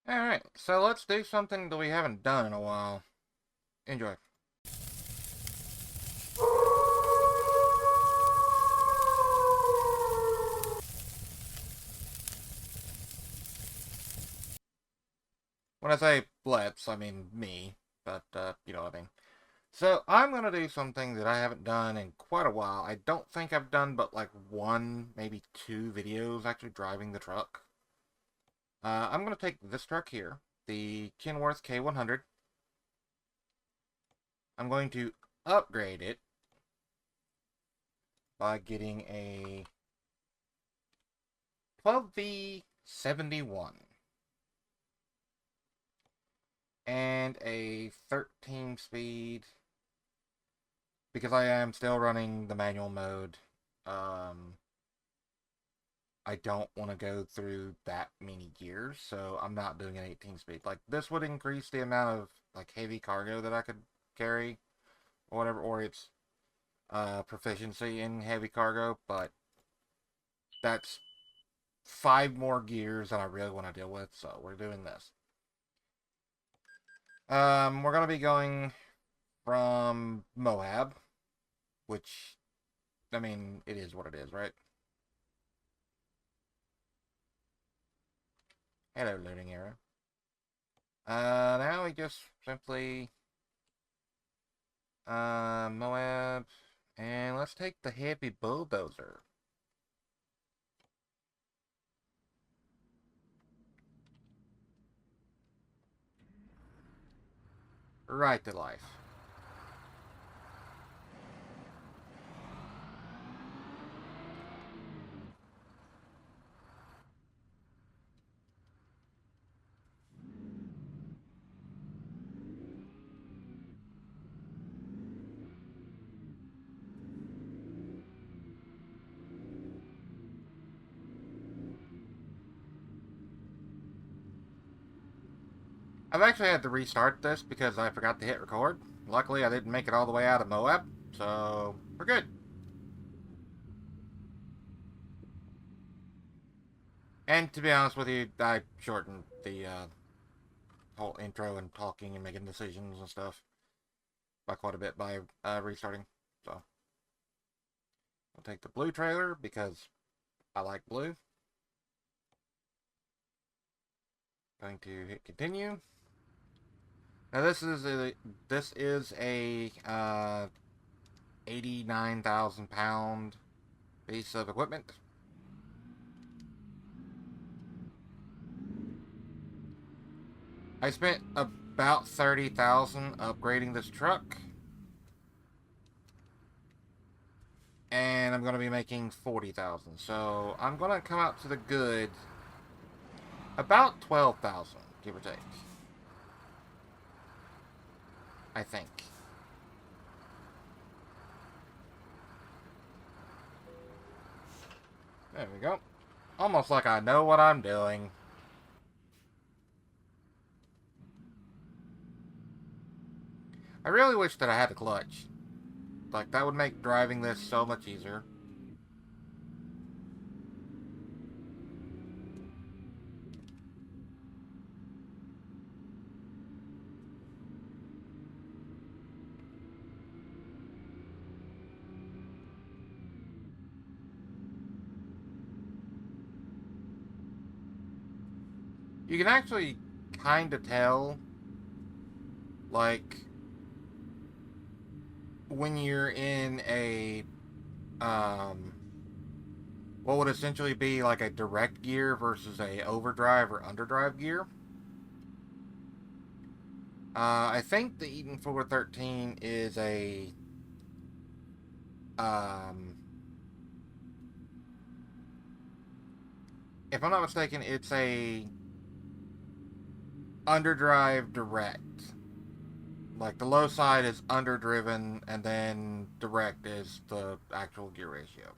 Alright, so let's do something that we haven't done in a while. Enjoy. When I say let's, I mean me, but, you know what I mean. So, I'm gonna do something that I haven't done in quite a while. I don't think I've done but like one, maybe two videos actually driving the truck. I'm gonna take this truck here, the Kenworth K100. I'm going to upgrade it by getting a 12V71 and a 13 speed because I am still running the manual mode. Um, I don't want to go through that many gears, so I'm not doing an 18 speed. Like, this would increase the amount of like heavy cargo that I could carry or whatever, or its proficiency in heavy cargo, but that's 5 more gears than I really want to deal with, so we're doing this. We're gonna be going from Moab, which, I mean, it is what it is, right? Hello, loading arrow. Now we just simply, Moab, and let's take the heavy bulldozer. Right to life. I've actually had to restart this because I forgot to hit record. Luckily, I didn't make it all the way out of Moab, so we're good. And to be honest with you, I shortened the whole intro and talking and making decisions and stuff by quite a bit by restarting. So I'll take the blue trailer because I like blue. Going to hit continue. Now this is a 89,000 pound piece of equipment. I spent about 30,000 upgrading this truck, and I'm going to be making 40,000. So I'm going to come out to the good about 12,000, give or take. I think. There we go. Almost like I know what I'm doing. I really wish that I had a clutch. Like, that would make driving this so much easier. You can actually kind of tell, like, when you're in a, um, what would essentially be like a direct gear versus a overdrive or underdrive gear. I think the Eaton 413 is a, um, if I'm not mistaken, it's a underdrive direct. Like, the low side is underdriven, and then direct is the actual gear ratio.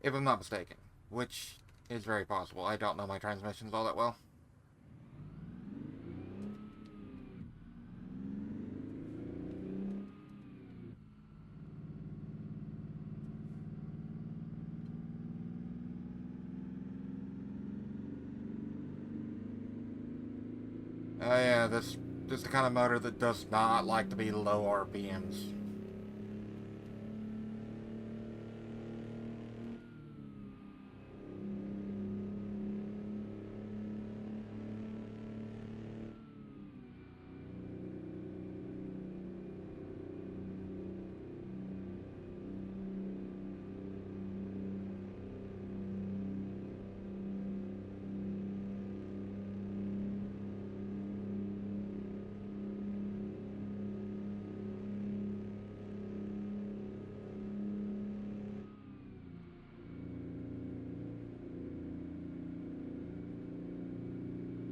If I'm not mistaken, which is very possible. I don't know my transmissions all that well. Yeah, this is the kind of motor that does not like to be low RPMs.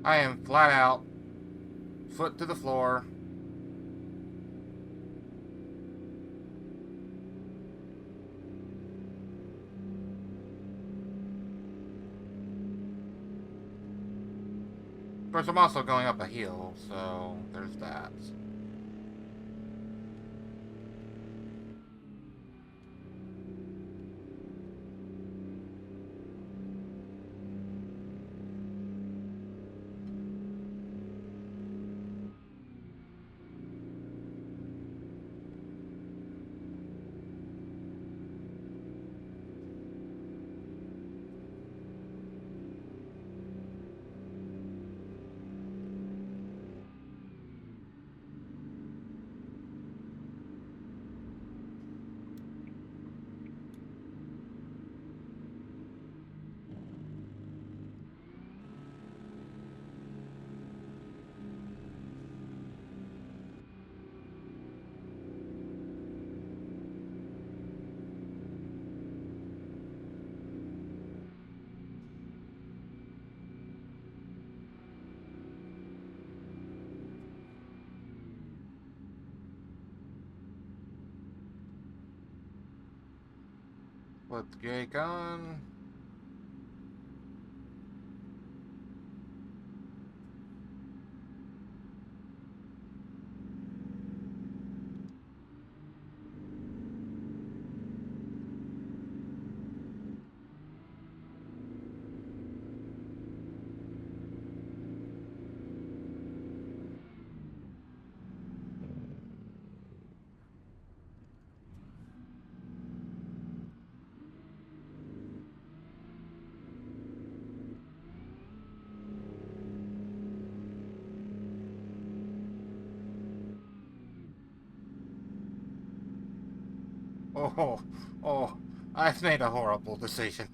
I am flat out, foot to the floor. Of course, I'm also going up a hill, so there's that. Put the Jake on. Oh, oh, I've made a horrible decision.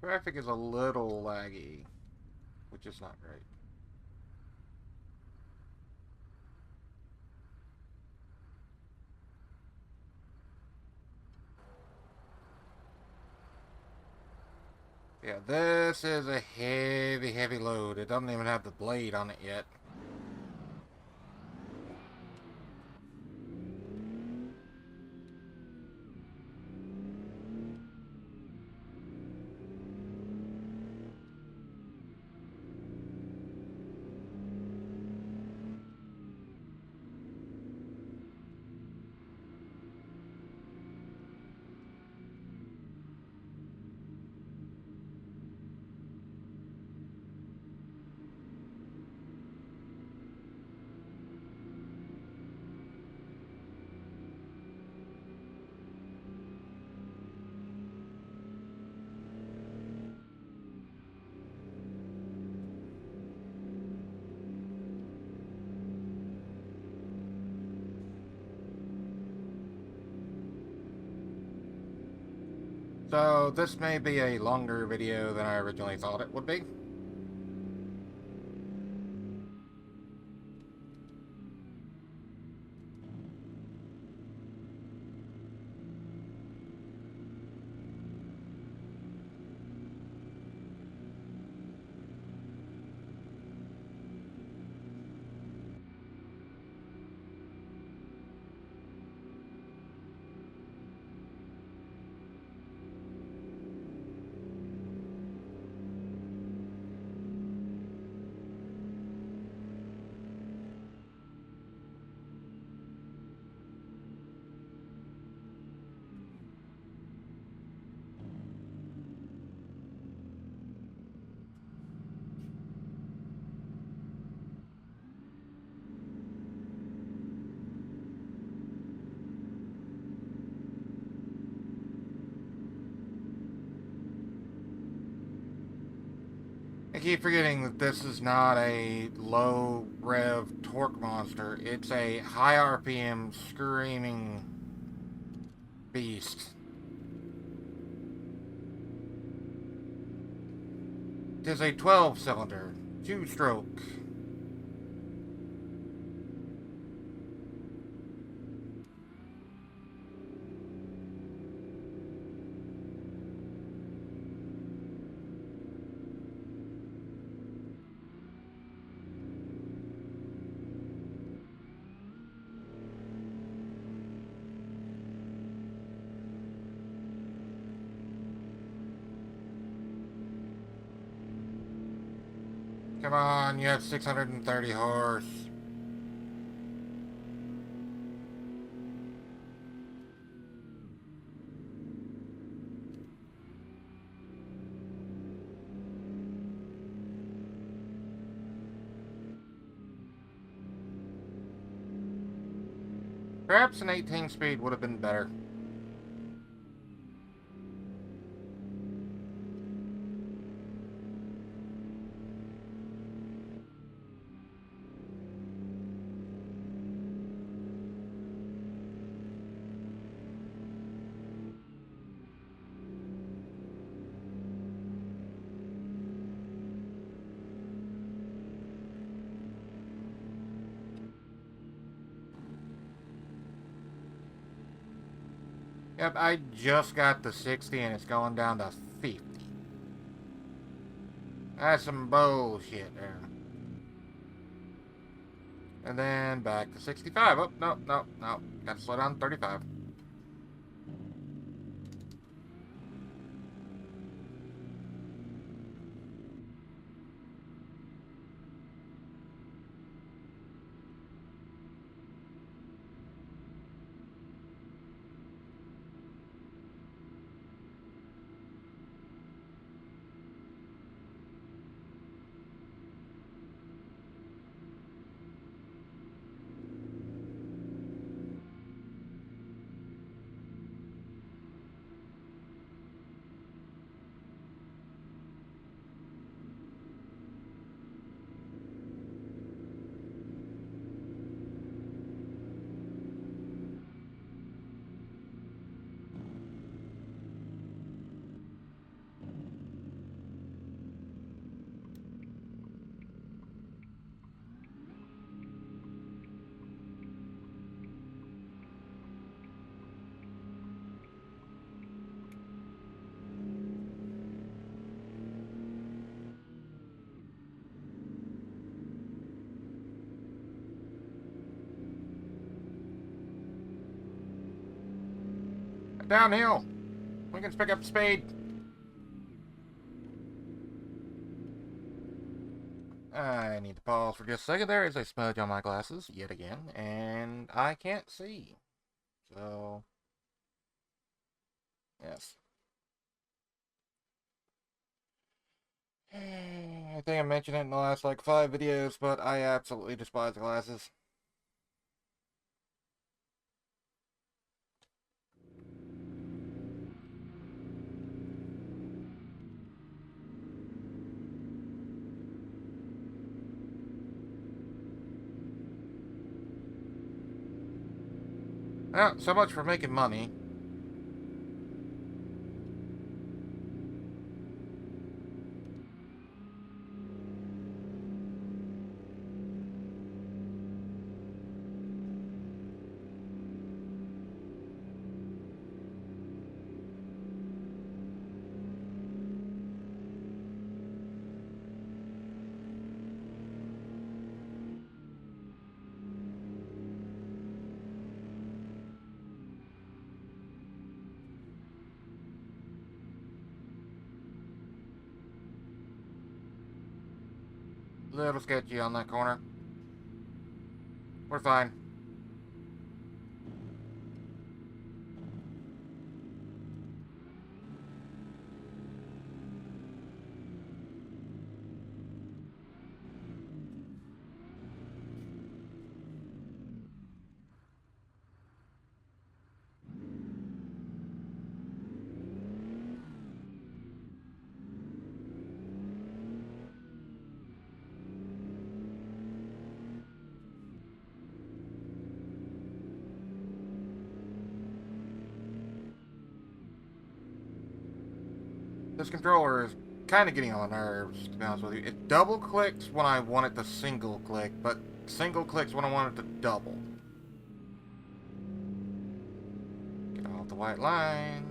Traffic is a little laggy, which is not great. Yeah, this is a heavy, heavy load. It doesn't even have the blade on it yet. So this may be a longer video than I originally thought it would be. I keep forgetting that this is not a low rev torque monster. It's a high RPM screaming beast. It is a 12-cylinder, 2-stroke. Come on, you have 630 horse. Perhaps an 18 speed would have been better. Yep, I just got the 60 and it's going down to 50. That's some bullshit there. And then back to 65. Oh, no, no, no. Got to slow down to 35. Downhill. We can pick up speed. I need to pause for just a second. There is a smudge on my glasses yet again, and I can't see. So, yes. I think I mentioned it in the last like 5 videos, but I absolutely despise glasses. Well, so much for making money. Little sketchy on that corner. We're fine. This controller is kind of getting on my nerves, to be honest with you. It double clicks when I want it to single click, but single clicks when I want it to double. Get off the white line.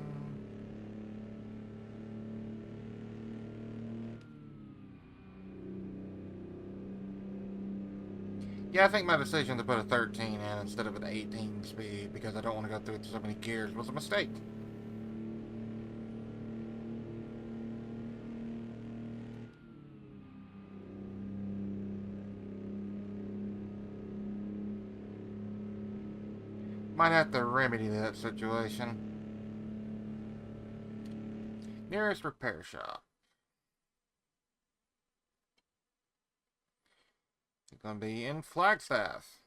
Yeah, I think my decision to put a 13 in instead of an 18 speed because I don't want to go through so many gears was a mistake. Might have to remedy that situation. Nearest repair shop. It's going to be in Flagstaff.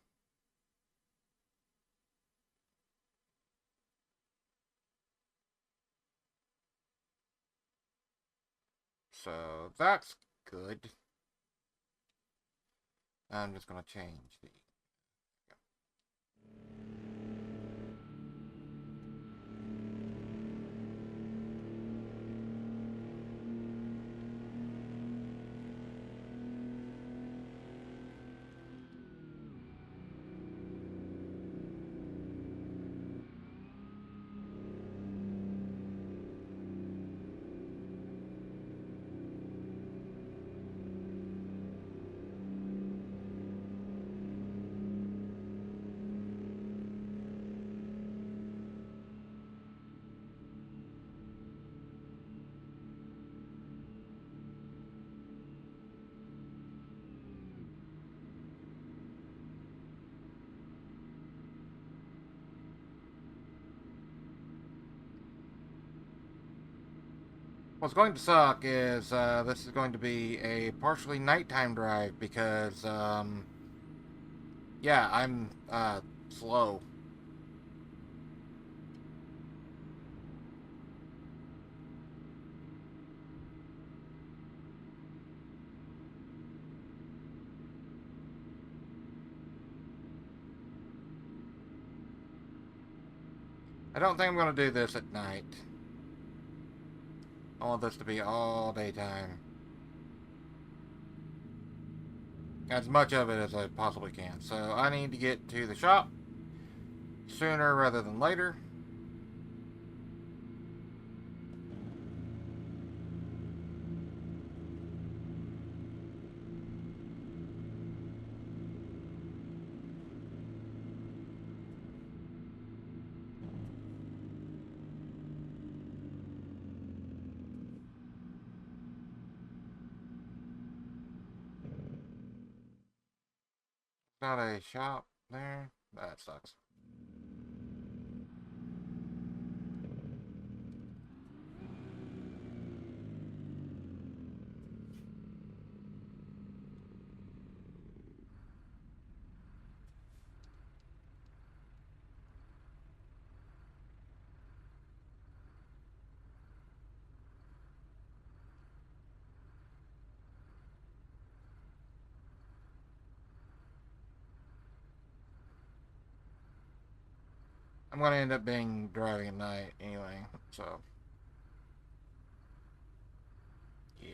So that's good. I'm just going to change the... What's going to suck is this is going to be a partially nighttime drive because, yeah, I'm slow. I don't think I'm going to do this at night. I want this to be all daytime. As much of it as I possibly can. So I need to get to the shop sooner rather than later. Not a shop there. That sucks. I'm going to end up being driving at night anyway, so yeah.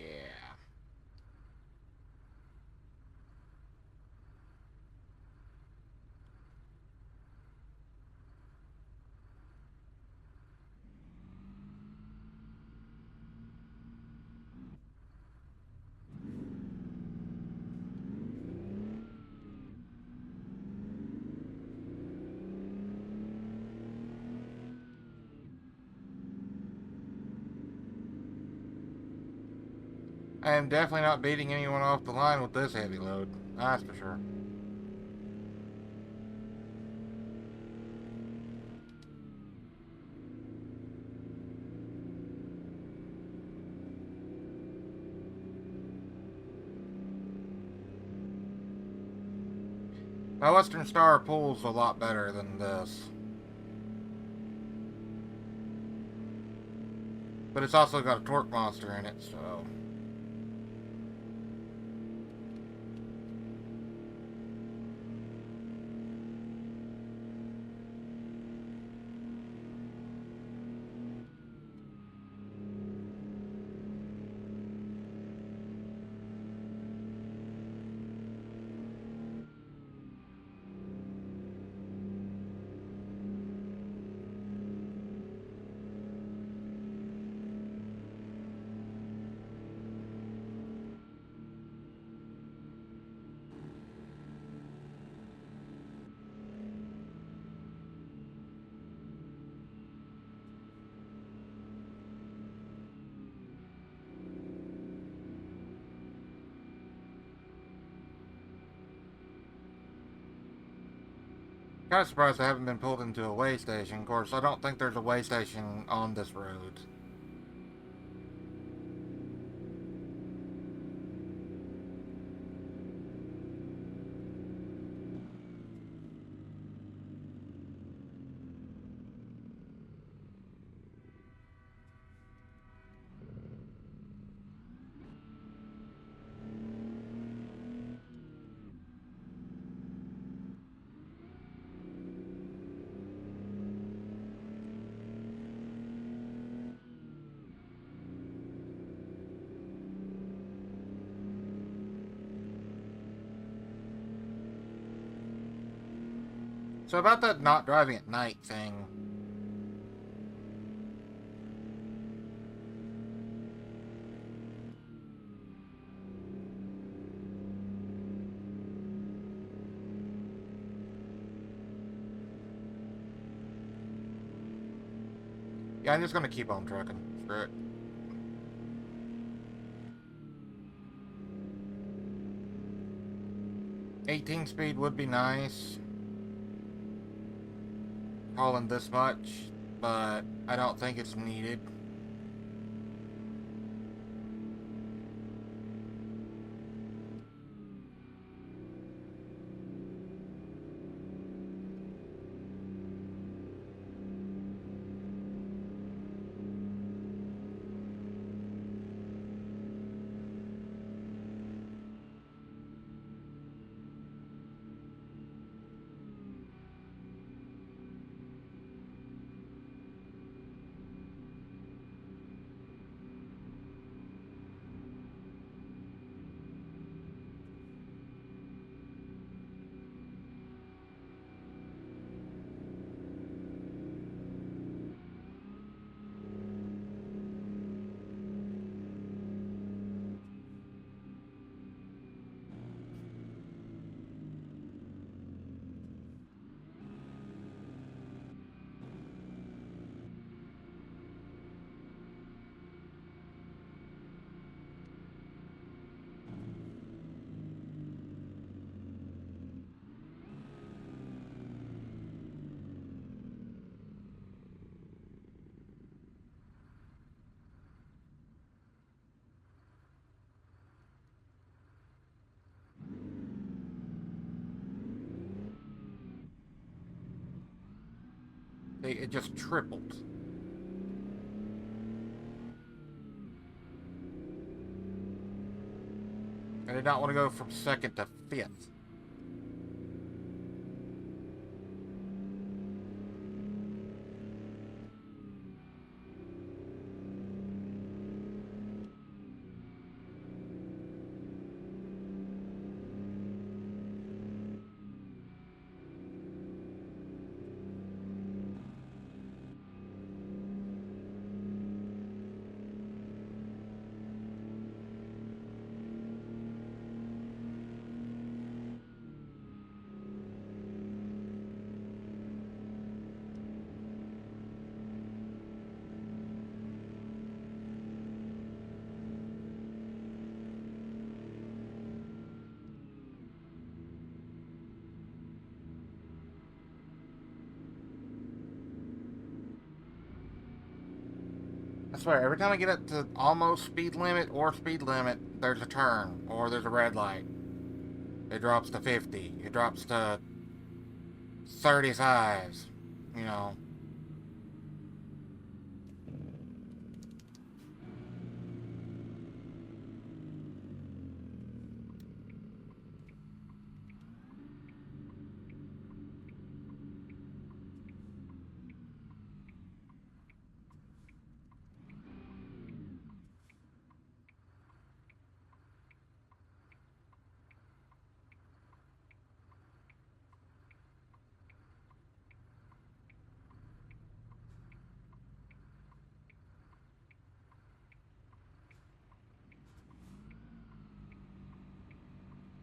I am definitely not beating anyone off the line with this heavy load. That's for sure. My Western Star pulls a lot better than this. But it's also got a torque monster in it, so... Kind of surprised I haven't been pulled into a way station. Of course, I don't think there's a way station on this road. So about that not driving at night thing. Yeah, I'm just gonna keep on trucking. Screw it. 18 speed would be nice. Hauling this much, but I don't think it's needed. It just tripled. I did not want to go from second to fifth. I swear, every time I get up to almost speed limit or speed limit, there's a turn or there's a red light. It drops to 50. It drops to 35. You know.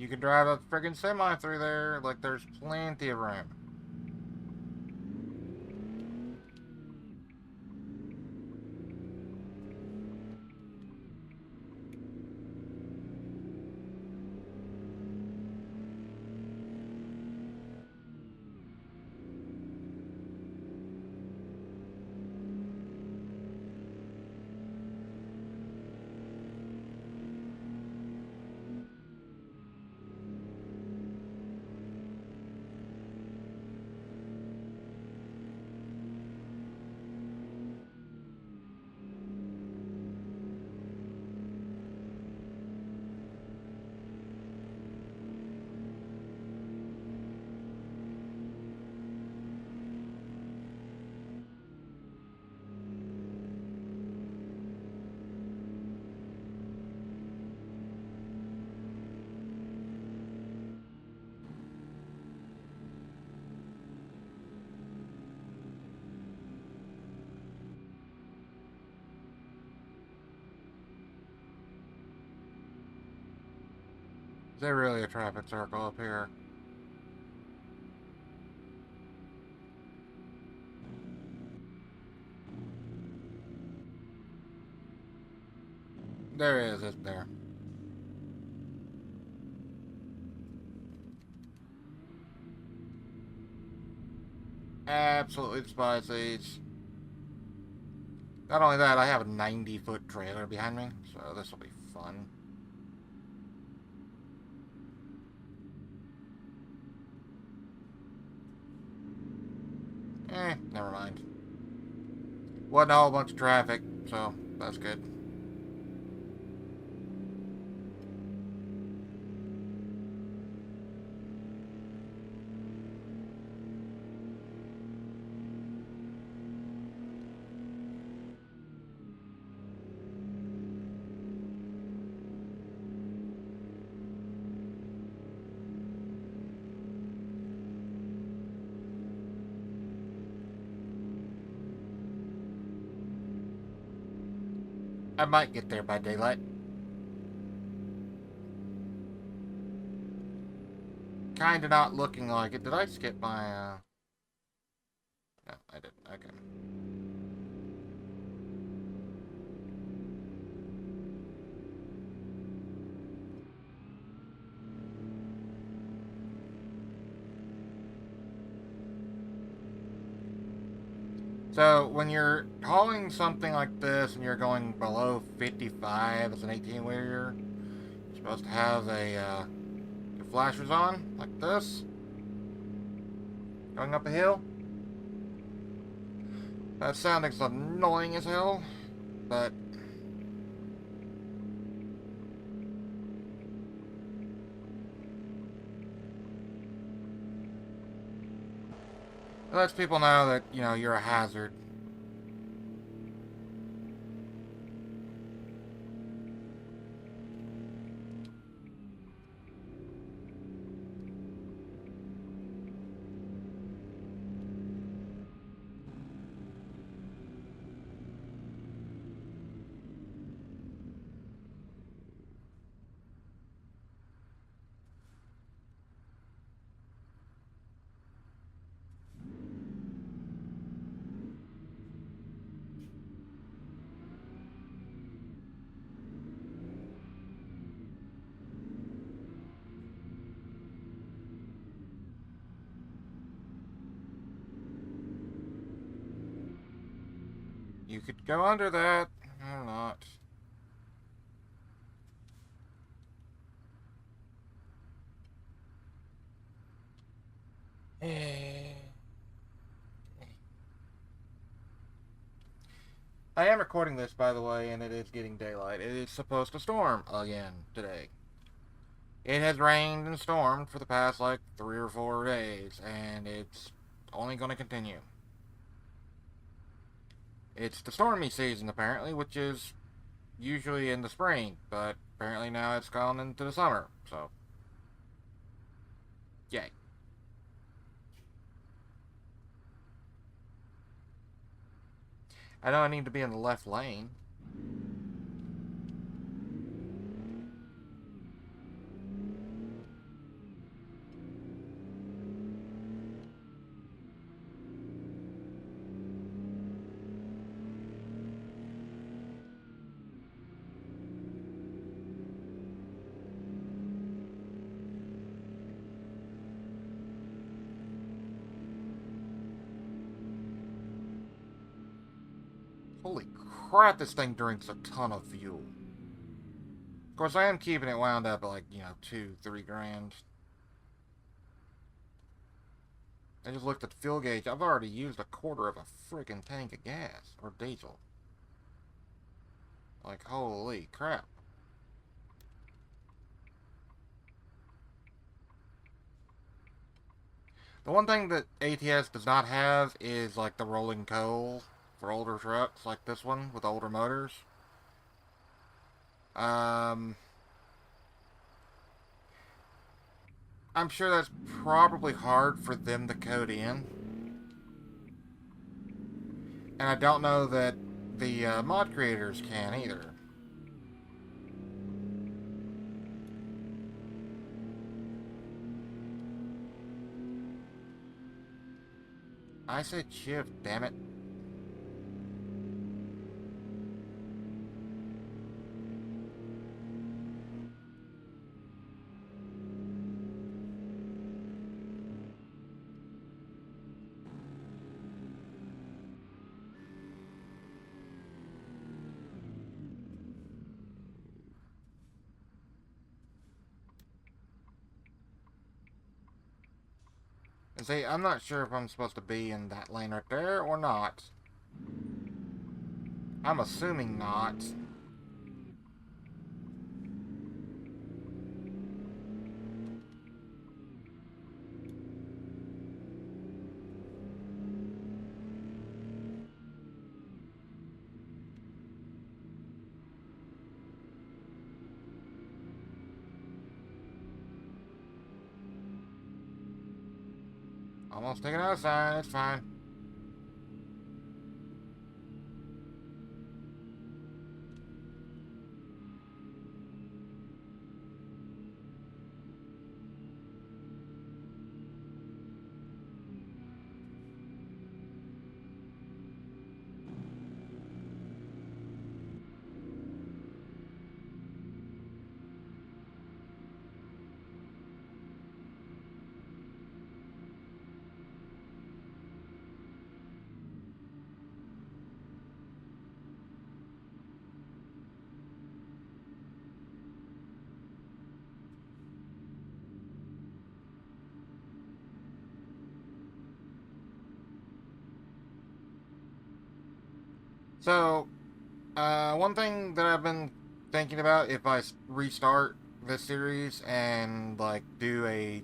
You can drive a friggin' semi through there. Like, there's plenty of room. there really a traffic circle up here? There is, isn't there? Absolutely despise these. Not only that, I have a 90-foot trailer behind me, so this will be fun. Never mind. Wasn't a whole bunch of traffic, so that's good. I might get there by daylight. Kinda not looking like it. Did I skip my, No, I didn't. Okay. So, when you're hauling something like this and you're going below 55 as an 18-wheeler, you're supposed to have your flashers on, like this, going up a hill. That sounding's annoying as hell, but it lets people know that, you're a hazard. You could go under that, or not. I am recording this, by the way, and it is getting daylight. It is supposed to storm again today. It has rained and stormed for the past, 3 or 4 days, and it's only going to continue. It's the stormy season, apparently, which is usually in the spring, but apparently now it's gone into the summer, so yay. I know I need to be in the left lane. Holy crap, this thing drinks a ton of fuel. Of course, I am keeping it wound up at 2-3 grand. I just looked at the fuel gauge. I've already used a quarter of a freaking tank of gas, or diesel. Holy crap. The one thing that ATS does not have is, the rolling coal for older trucks like this one with older motors. I'm sure that's probably hard for them to code in. And I don't know that the mod creators can either. I said shift, damn it. And see, I'm not sure if I'm supposed to be in that lane right there or not. I'm assuming not. Almost taking out a sign, it's fine. So, one thing that I've been thinking about if I restart this series and like do a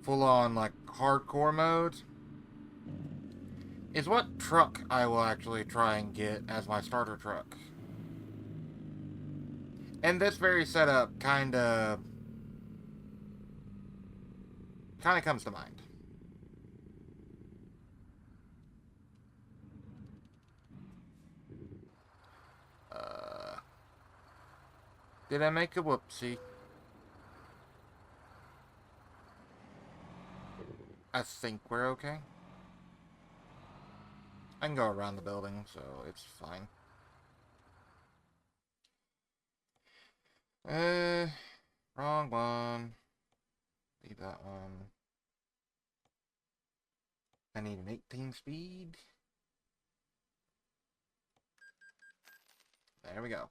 full-on like hardcore mode is what truck I will actually try and get as my starter truck. And this very setup kinda comes to mind. Uh, did I make a whoopsie? I think we're okay. I can go around the building, so it's fine. Uh, wrong one. Leave that one. I need an 18 speed. There we go.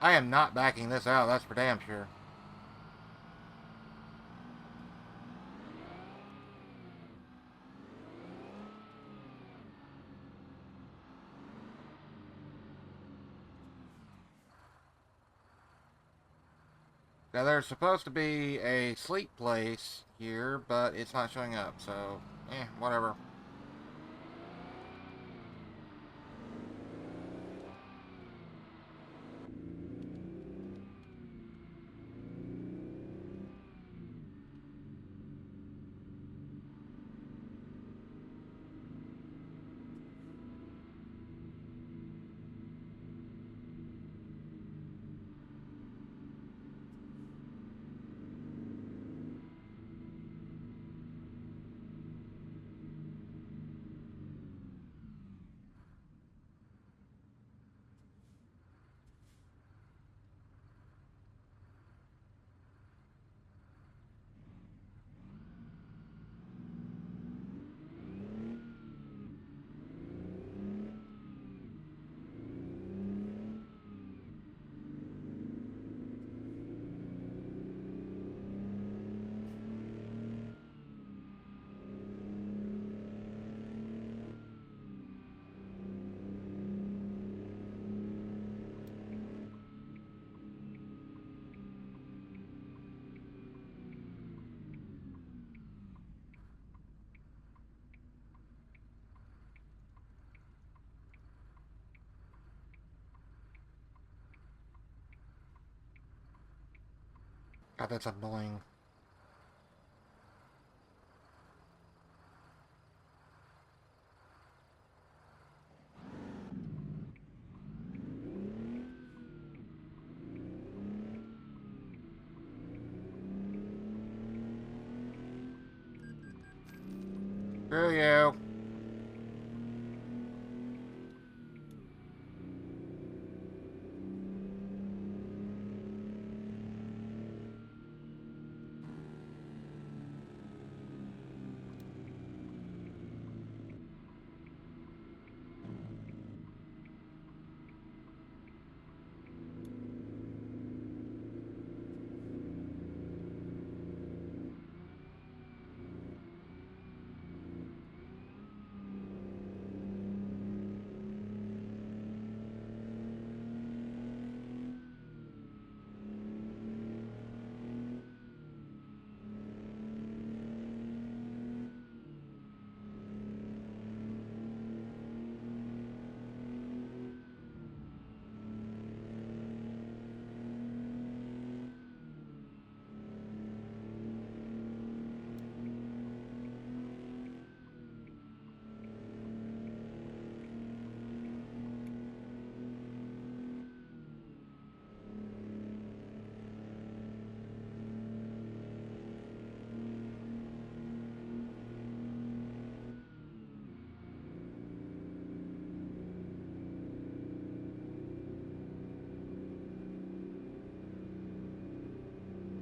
I am not backing this out, that's for damn sure. Now, there's supposed to be a sleep place here, but it's not showing up, so, whatever. God, that's annoying. Screw you.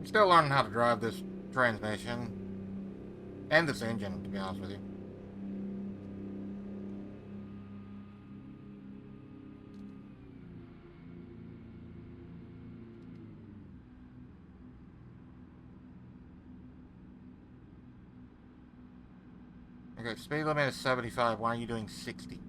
I'm still learning how to drive this transmission. And this engine, to be honest with you. Okay, speed limit is 75. Why are you doing 60?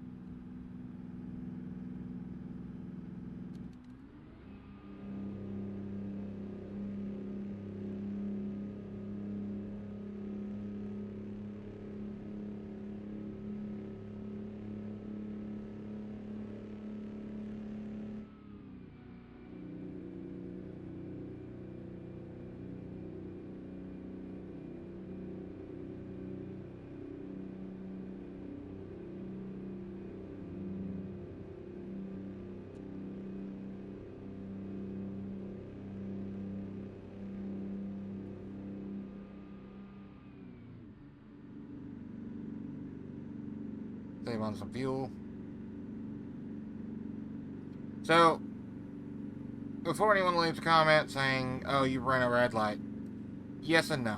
Save on some fuel. So, before anyone leaves a comment saying, oh, you ran a red light, yes and no.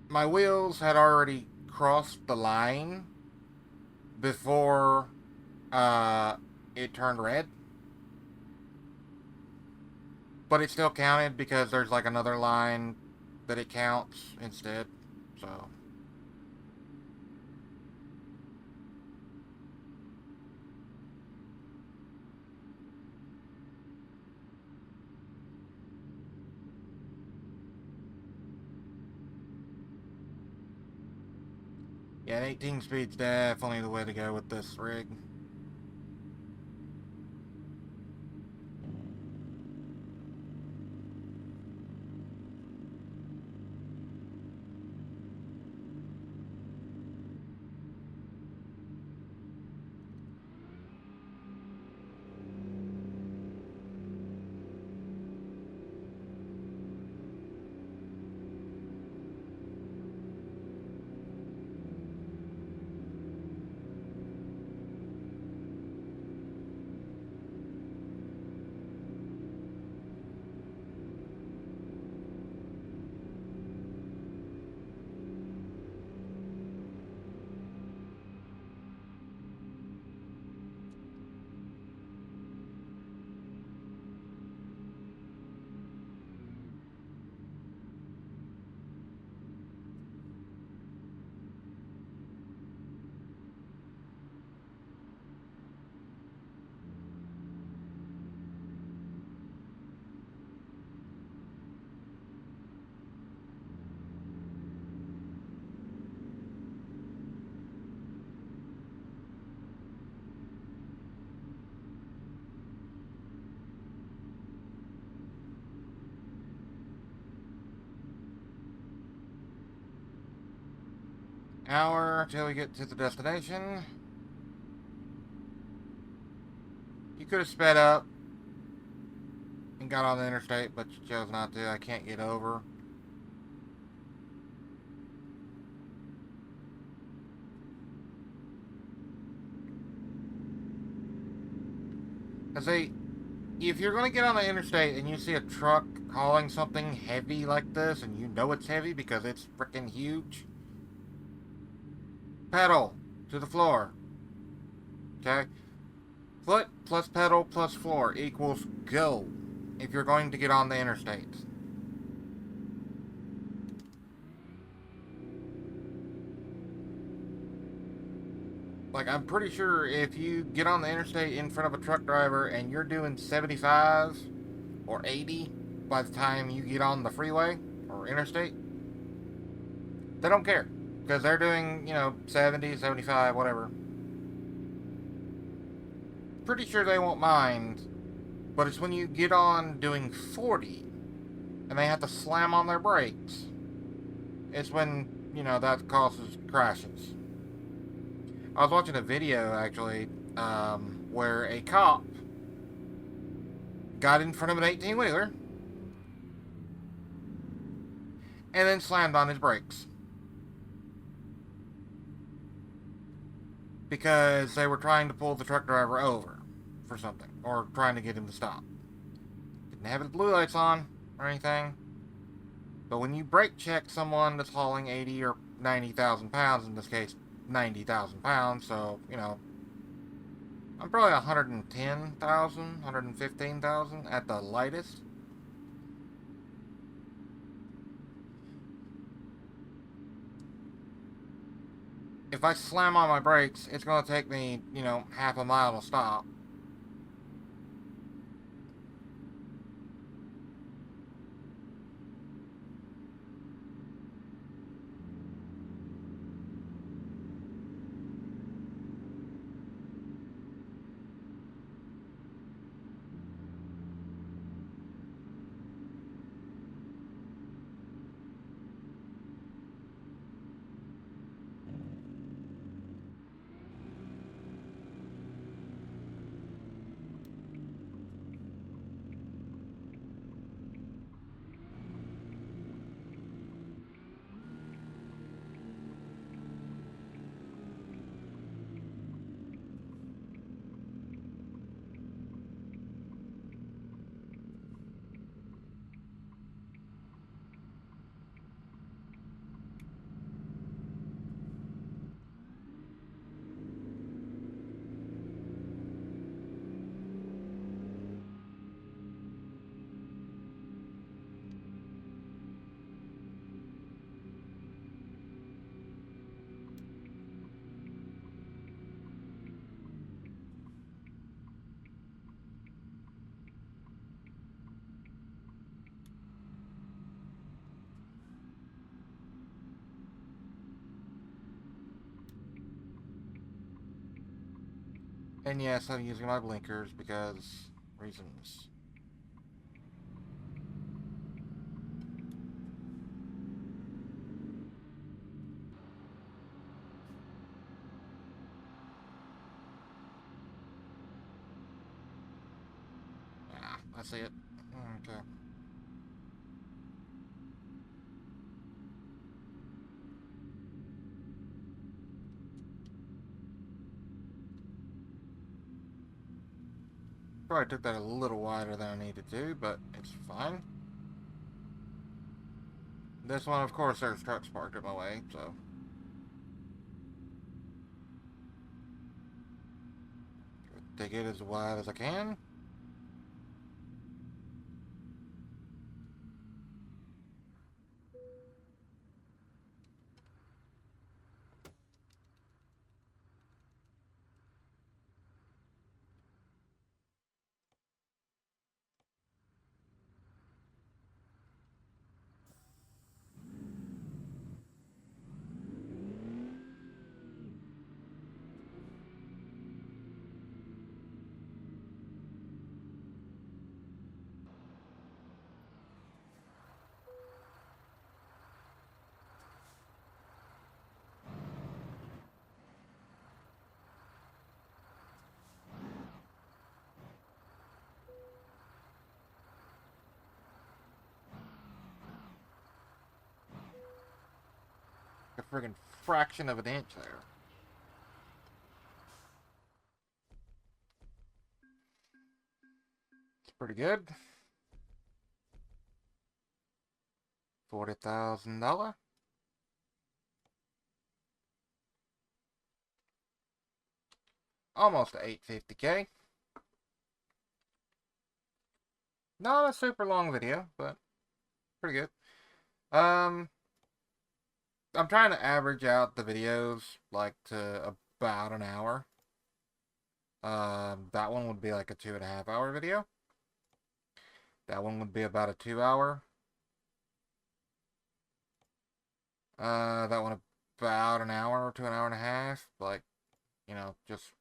My wheels had already crossed the line before it turned red. But it still counted because there's like another line that it counts instead. So. Yeah, 18 speed's definitely the way to go with this rig. Hour till we get to the destination. You could have sped up and got on the interstate, but you chose not to. I can't get over. I say, if you're going to get on the interstate and you see a truck hauling something heavy like this, and you know it's heavy because it's freaking huge, pedal to the floor. Okay? Foot plus pedal plus floor equals go if you're going to get on the interstate. Like, I'm pretty sure if you get on the interstate in front of a truck driver and you're doing 75 or 80 by the time you get on the freeway or interstate, they don't care. Because they're doing, 70, 75, whatever. Pretty sure they won't mind. But it's when you get on doing 40 and they have to slam on their brakes. It's when, that causes crashes. I was watching a video, actually, where a cop got in front of an 18-wheeler and then slammed on his brakes. Because they were trying to pull the truck driver over for something, or trying to get him to stop. Didn't have his blue lights on or anything. But when you brake check someone that's hauling 80 or 90,000 pounds, in this case 90,000 pounds, so, I'm probably 110,000, 115,000 at the lightest. If I slam on my brakes, it's going to take me, half a mile to stop. And yes, I'm using my blinkers because reasons. Ah, I see it. Okay. Probably took that a little wider than I needed to, but it's fine. This one, of course, there's trucks parked in my way, so. Take it as wide as I can. A friggin' fraction of an inch there. pretty good. $40,000. Almost to 850K. Not a super long video, but pretty good. I'm trying to average out the videos like to about an hour. That one would be like a 2.5 hour video. That one would be about a 2 hour. That one about an hour to an hour and a half. Like, just.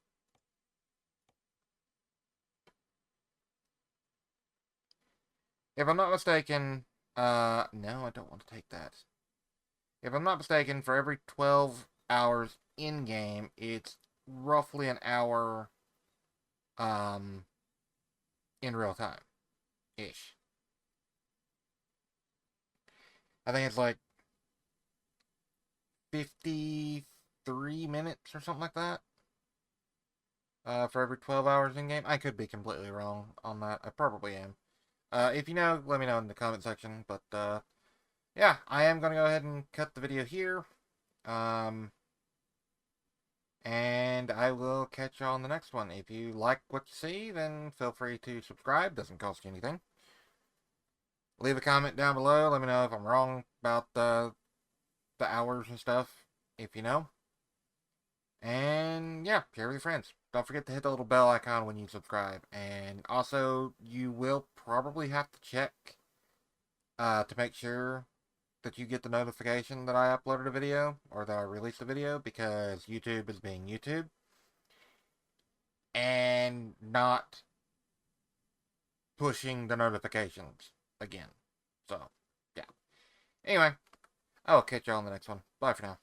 If I'm not mistaken, no, I don't want to take that. If I'm not mistaken, for every 12 hours in game, it's roughly an hour, um, in real time ish. I think it's like 53 minutes or something like that. For every 12 hours in game. I could be completely wrong on that. I probably am. If you know, let me know in the comment section. But, yeah, I am going to go ahead and cut the video here. And I will catch you on the next one. If you like what you see, then feel free to subscribe. Doesn't cost you anything. Leave a comment down below. Let me know if I'm wrong about the hours and stuff, if you know. And yeah, share with your friends. Don't forget to hit the little bell icon when you subscribe. And also, you will probably have to check to make sure that you get the notification that I uploaded a video or that I released a video, because YouTube is being YouTube and not pushing the notifications again. So, yeah. Anyway, I will catch you on the next one. Bye for now.